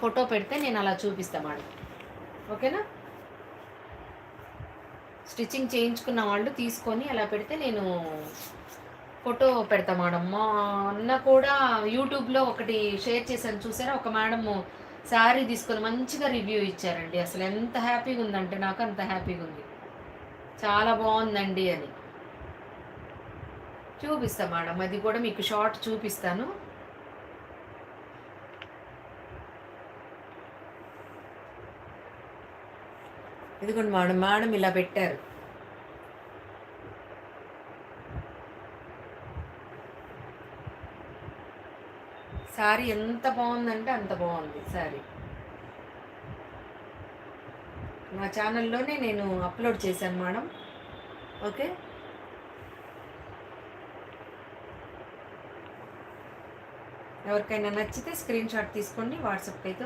Photo పెడితే నేను అలా చూపిస్తాను మేడం. ఓకేనా? స్టిచ్చింగ్ చేయించుకున్న వాళ్ళు తీసుకొని అలా పెడితే నేను ఫోటో పెడతా మేడం. మా అన్న కూడా యూట్యూబ్లో ఒకటి షేర్ చేశాను చూసారా, ఒక మేడము శారీ తీసుకొని మంచిగా రివ్యూ ఇచ్చారండి. అసలు ఎంత హ్యాపీగా ఉందంటే నాకు అంత హ్యాపీగా ఉంది. చాలా బాగుందండి అని చూపిస్తా మేడం. అది కూడా మీకు షార్ట్ చూపిస్తాను. ఇదిగోండి మేడం, మేడం ఇలా పెట్టారు. శారీ ఎంత బాగుందంటే అంత బాగుంది శారీ. నా ఛానల్లోనే నేను అప్లోడ్ చేశాను మేడం. ఓకే, ఎవరికైనా నచ్చితే స్క్రీన్ షాట్ తీసుకోండి, వాట్సాప్కి అయితే